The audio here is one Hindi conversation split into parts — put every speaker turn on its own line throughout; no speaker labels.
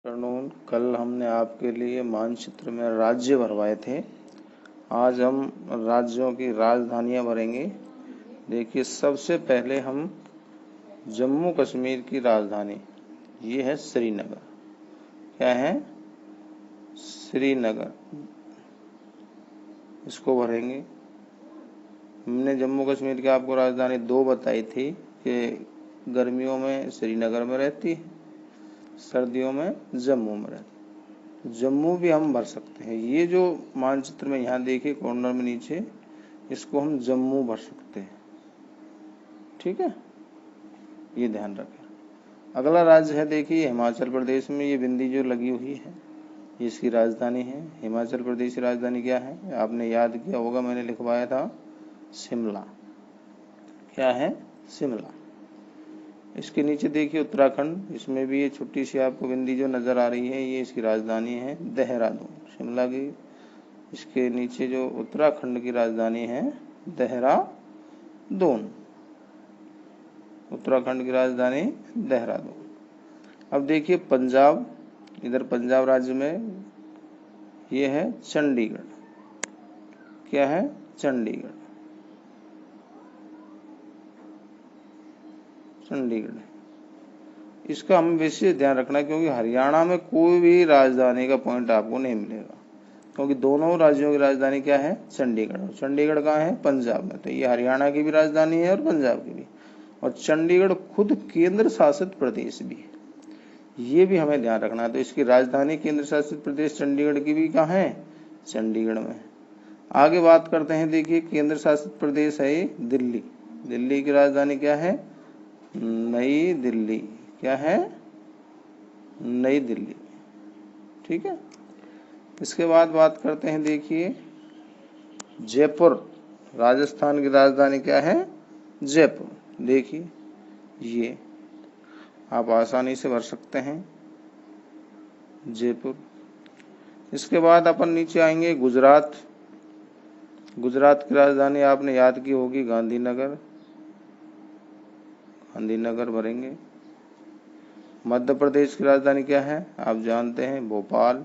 कानून कल हमने आपके लिए मानचित्र में राज्य भरवाए थे। आज हम राज्यों की राजधानियां भरेंगे। देखिए, सबसे पहले हम जम्मू कश्मीर की राजधानी, ये है श्रीनगर। क्या है? श्रीनगर। इसको भरेंगे। हमने जम्मू कश्मीर की आपको राजधानी 2 बताई थी कि गर्मियों में श्रीनगर में रहती है, सर्दियों में जम्मू में रहती है। जम्मू भी हम भर सकते हैं। ये जो मानचित्र में यहाँ देखिए कॉर्नर में नीचे, इसको हम जम्मू भर सकते हैं। ठीक है, ये ध्यान रखें। अगला राज्य है, देखिए हिमाचल प्रदेश में ये बिंदी जो लगी हुई है, ये इसकी राजधानी है। हिमाचल प्रदेश की राजधानी क्या है? आपने याद किया होगा, मैंने लिखवाया था शिमला। क्या है? शिमला। इसके नीचे देखिए उत्तराखंड, इसमें भी ये छोटी सी आपको बिंदी जो नजर आ रही है, ये इसकी राजधानी है देहरादून। शिमला की इसके नीचे जो उत्तराखंड की राजधानी है देहरादून। उत्तराखंड की राजधानी देहरादून। अब देखिए पंजाब, इधर पंजाब राज्य में ये है चंडीगढ़। क्या है? चंडीगढ़। चंडीगढ़। इसका हमें विशेष ध्यान रखना, क्योंकि हरियाणा में कोई भी राजधानी का पॉइंट आपको नहीं मिलेगा, क्योंकि दोनों राज्यों की राजधानी क्या है? चंडीगढ़। और चंडीगढ़ कहाँ है? पंजाब में। तो ये हरियाणा की भी राजधानी है और पंजाब की भी। और चंडीगढ़ खुद केंद्र शासित प्रदेश भी है, ये भी हमें ध्यान रखना है। तो इसकी राजधानी केंद्र शासित प्रदेश चंडीगढ़ की भी कहाँ है? चंडीगढ़ में। आगे बात करते हैं, देखिए केंद्र शासित प्रदेश है दिल्ली। दिल्ली की राजधानी क्या है? नई दिल्ली। क्या है? नई दिल्ली। ठीक है। इसके बाद बात करते हैं, देखिए जयपुर। राजस्थान की राजधानी क्या है? जयपुर। देखिए ये आप आसानी से भर सकते हैं, जयपुर। इसके बाद अपन नीचे आएंगे गुजरात। गुजरात की राजधानी आपने याद की होगी गांधीनगर। गांधीनगर भरेंगे। मध्य प्रदेश की राजधानी क्या है? आप जानते हैं, भोपाल।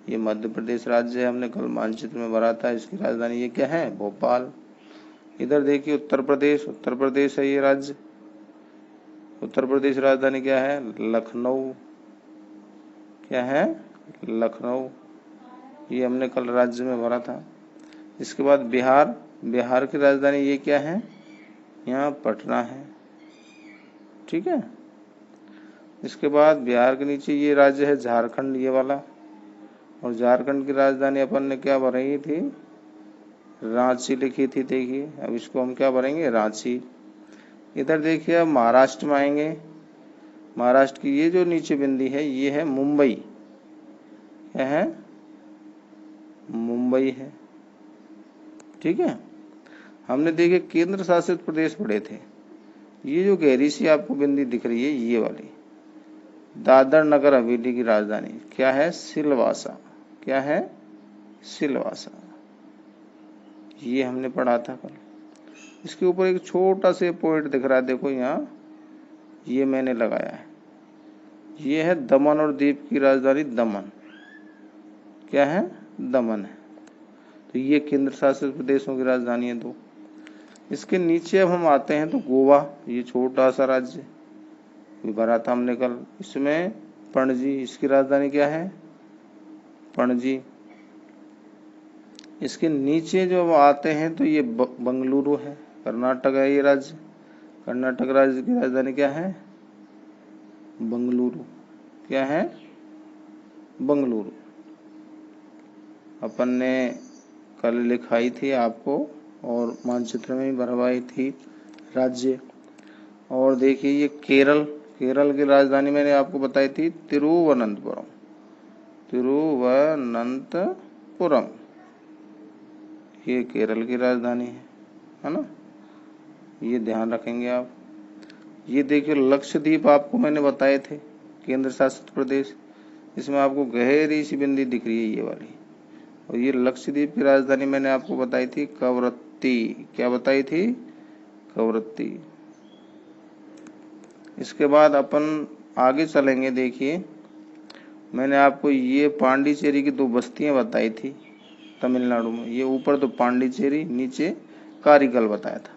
ये मध्य प्रदेश राज्य है, हमने कल मानचित्र में भरा था। इसकी राजधानी ये क्या है? भोपाल। इधर देखिए उत्तर प्रदेश। उत्तर प्रदेश है ये राज्य। उत्तर प्रदेश राजधानी क्या है? लखनऊ। क्या है? लखनऊ। ये हमने कल राज्य में भरा था। इसके बाद बिहार। बिहार की राजधानी ये क्या है? यहाँ पटना है। ठीक है। इसके बाद बिहार के नीचे ये राज्य है झारखंड, ये वाला। और झारखंड की राजधानी अपन ने क्या भरी थी? रांची लिखी थी। देखिए अब इसको हम क्या भरेंगे? रांची। इधर देखिए अब महाराष्ट्र में आएंगे। महाराष्ट्र की ये जो नीचे बिंदी है, ये है मुंबई। क्या है? मुंबई है। ठीक है। हमने देखे केंद्र शासित प्रदेश पढ़े थे। ये जो गहरी सी आपको बिंदी दिख रही है, ये वाली दादर नगर हवेली की राजधानी क्या है? सिलवासा। क्या है? सिलवासा। ये हमने पढ़ा था कल। इसके ऊपर एक छोटा सा पॉइंट दिख रहा है, देखो यहाँ, ये मैंने लगाया है। ये है दमन और दीव की राजधानी दमन। क्या है? दमन है। तो ये केंद्र शासित प्रदेशों की राजधानी है दो। इसके नीचे अब हम आते हैं तो गोवा, ये छोटा सा राज्य भरा था हमने कल। इसमें पणजी, इसकी राजधानी क्या है? पणजी। इसके नीचे जो आते हैं तो ये बंगलुरु है, कर्नाटक है ये राज्य। कर्नाटक राज्य की राजधानी क्या है? बंगलुरु। क्या है? बंगलुरु। अपन ने कल लिखाई थी आपको और मानचित्र में भी भरवाई थी राज्य। और देखिए ये केरल। केरल की राजधानी मैंने आपको बताई थी तिरुवनंतपुरम। तिरुवनंतपुरम ये केरल की राजधानी है ना? ये ध्यान रखेंगे आप। ये देखिए लक्षद्वीप आपको मैंने बताए थे केंद्र शासित प्रदेश। इसमें आपको गहरी सी बिंदी दिख रही है, ये वाली। और ये लक्षद्वीप की राजधानी मैंने आपको बताई थी कवरत्ती। क्या बताई थी? कवरत्ती। इसके बाद अपन आगे चलेंगे, देखिए मैंने आपको ये पांडिचेरी की 2 बस्तियां बताई थी तमिलनाडु में। ये ऊपर तो पांडिचेरी, नीचे कारिकल बताया था।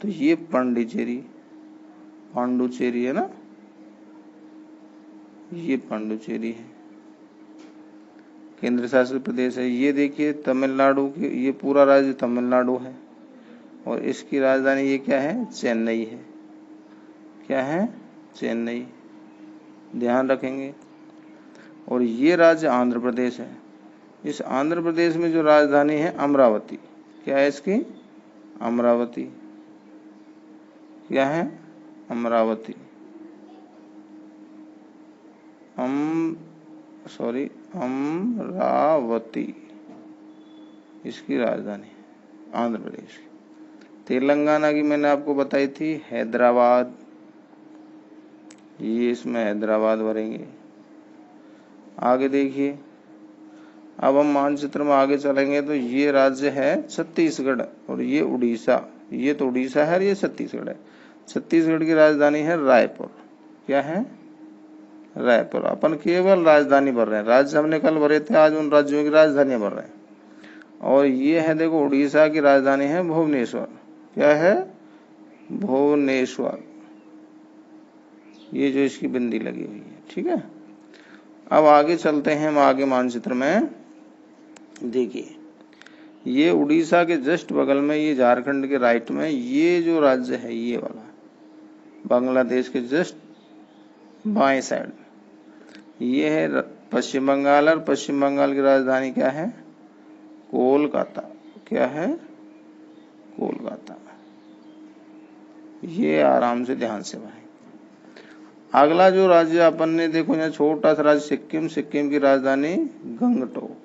तो ये पांडिचेरी, पांडुचेरी है ना, ये पांडुचेरी है, केंद्र शासित प्रदेश है। ये देखिए तमिलनाडु की, ये पूरा राज्य तमिलनाडु है और इसकी राजधानी ये क्या है, चेन्नई है। क्या है, चेन्नई, ध्यान रखेंगे। और ये राज्य आंध्र प्रदेश है। इस आंध्र प्रदेश में जो राजधानी है अमरावती। क्या है इसकी, अमरावती। क्या है, अमरावती। अमरावती इसकी राजधानी आंध्र प्रदेश की। तेलंगाना की मैंने आपको बताई थी हैदराबाद, ये इसमें हैदराबाद भरेंगे। आगे देखिए, अब हम मानचित्र में आगे चलेंगे तो ये राज्य है छत्तीसगढ़ और ये उड़ीसा। ये तो उड़ीसा है और ये छत्तीसगढ़ है। छत्तीसगढ़ की राजधानी है रायपुर। क्या है, रायपुर। अपन केवल राजधानी भर रहे हैं, राज्य हमने कल भरे थे, आज उन राज्यों की राजधानियां भर रहे हैं। और ये है देखो, उड़ीसा की राजधानी है भुवनेश्वर। क्या है, भुवनेश्वर। ये जो इसकी बिंदी लगी हुई है, ठीक है। अब आगे चलते हैं हम, आगे मानचित्र में देखिए, ये उड़ीसा के जस्ट बगल में, ये झारखंड के राइट में, ये जो राज्य है ये वाला, बांग्लादेश के जस्ट बाएं साइड, ये है पश्चिम बंगाल। और पश्चिम बंगाल की राजधानी क्या है, कोलकाता। क्या है, कोलकाता। ये आराम से ध्यान से भाई। अगला जो राज्य अपन ने देखो, यहाँ छोटा सा राज्य सिक्किम। सिक्किम की राजधानी गंगटोक।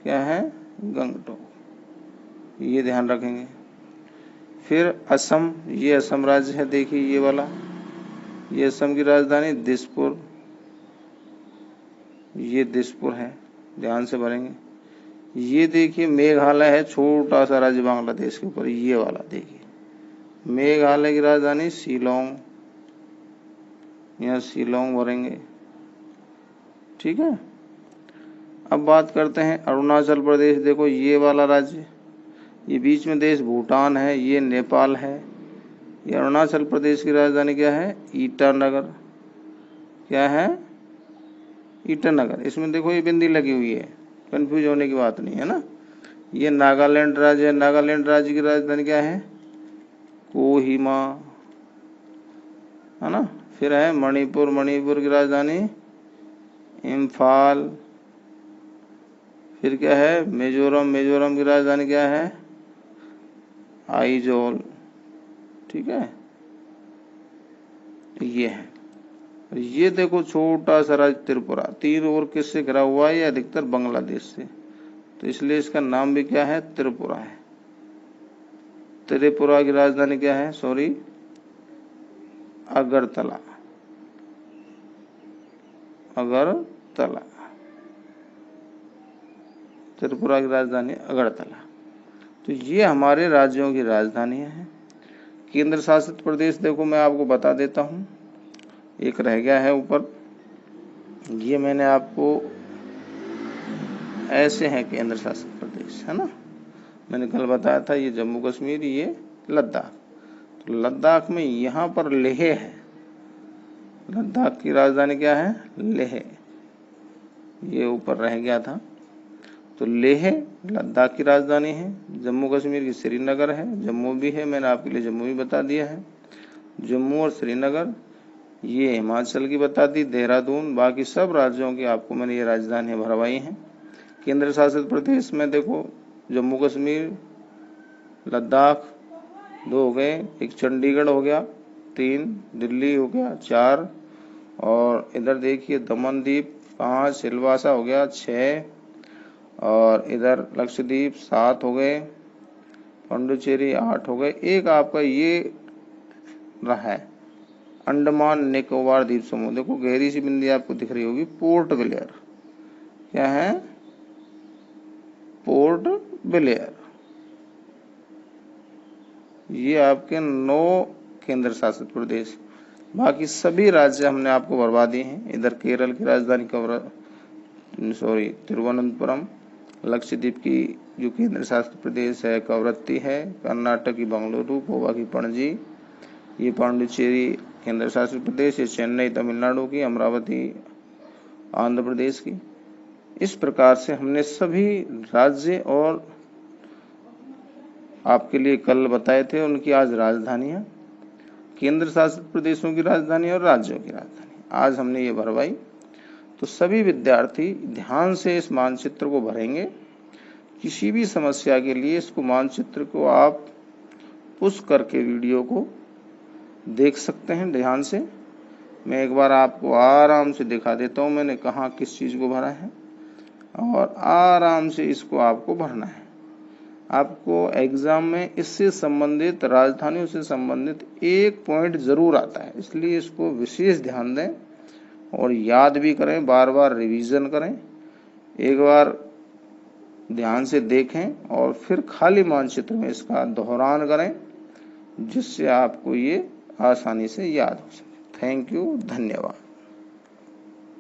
क्या है, गंगटोक, ये ध्यान रखेंगे। फिर असम, ये असम राज्य है, देखिए ये वाला, ये असम की राजधानी दिसपुर। ये दिसपुर है, ध्यान से भरेंगे। ये देखिए मेघालय है, छोटा सा राज्य बांग्लादेश के ऊपर, ये वाला देखिए, मेघालय की राजधानी शिलोंग। यहाँ शिलोंग भरेंगे, ठीक है। अब बात करते हैं अरुणाचल प्रदेश। देखो ये वाला राज्य, ये बीच में देश भूटान है, ये नेपाल है। ये अरुणाचल प्रदेश की राजधानी क्या है, ईटानगर। क्या है, ईटानगर। इसमें देखो ये बिंदी लगी हुई है, कंफ्यूज होने की बात नहीं है ना। ये नागालैंड राज्य है। नागालैंड राज्य की राजधानी क्या है, कोहिमा, है ना। फिर है मणिपुर। मणिपुर की राजधानी इम्फाल। फिर क्या है, मिजोरम। मिजोरम की राजधानी क्या है, आइजोल। ठीक है, ये है। ये देखो छोटा सा राज्य त्रिपुरा, 3 ओर किससे घिरा हुआ है, ये अधिकतर बांग्लादेश से, तो इसलिए इसका नाम भी क्या है, त्रिपुरा है। त्रिपुरा की राजधानी क्या है, सॉरी, अगरतला। अगरतला, त्रिपुरा की राजधानी अगरतला। तो ये हमारे राज्यों की राजधानियां हैं। केंद्र शासित प्रदेश देखो मैं आपको बता देता हूं, एक रह गया है ऊपर, ये मैंने आपको, ऐसे हैं केंद्र शासित प्रदेश, है ना। मैंने कल बताया था, ये जम्मू कश्मीर, ये लद्दाख। तो लद्दाख में यहाँ पर लेह है। लद्दाख की राजधानी क्या है, लेह। ये ऊपर रह गया था, तो लेह लद्दाख की राजधानी है। जम्मू कश्मीर की श्रीनगर है, जम्मू भी है, मैंने आपके लिए जम्मू भी बता दिया है। जम्मू और श्रीनगर, ये हिमाचल की बता दी, देहरादून। बाकी सब राज्यों की आपको मैंने ये राजधानियां भरवाई हैं। केंद्र शासित प्रदेश में देखो, जम्मू कश्मीर, लद्दाख 2 हो गए, एक चंडीगढ़ हो गया 3, दिल्ली हो गया 4, और इधर देखिए दमन दीप 5, सिलवासा हो गया 6, और इधर लक्षद्वीप 7 हो गए, पांडुचेरी 8 हो गए। एक आपका ये रहा है अंडमान निकोबार द्वीप समूह। देखो गहरी सी बिंदी आपको दिख रही होगी, पोर्ट ब्लेयर। क्या है, पोर्ट ब्लेयर। ये आपके 9 केंद्र शासित प्रदेश। बाकी सभी राज्य हमने आपको भरवा दिए हैं। इधर केरल की राजधानी तिरुवनंतपुरम, लक्षद्वीप की जो केंद्र शासित प्रदेश है कवरत्ती है, कर्नाटक की बेंगलुरु, गोवा की पणजी, ये पांडिचेरी केंद्र शासित प्रदेश, ये चेन्नई तमिलनाडु की, अमरावती आंध्र प्रदेश की। इस प्रकार से हमने सभी राज्य और आपके लिए कल बताए थे उनकी आज राजधानियां, केंद्र शासित प्रदेशों की राजधानी और राज्यों की राजधानी आज हमने ये भरवाई। तो सभी विद्यार्थी ध्यान से इस मानचित्र को भरेंगे। किसी भी समस्या के लिए इसको मानचित्र को आप पुश करके वीडियो को देख सकते हैं ध्यान से। मैं एक बार आपको आराम से दिखा देता हूँ मैंने कहाँ किस चीज को भरा है, और आराम से इसको आपको भरना है। आपको एग्जाम में इससे संबंधित राजधानियों से संबंधित एक पॉइंट जरूर आता है, इसलिए इसको विशेष ध्यान दें और याद भी करें, बार बार रिवीजन करें, एक बार ध्यान से देखें और फिर खाली मानचित्र में इसका दोहरान करें, जिससे आपको ये आसानी से याद हो सके। थैंक यू, धन्यवाद।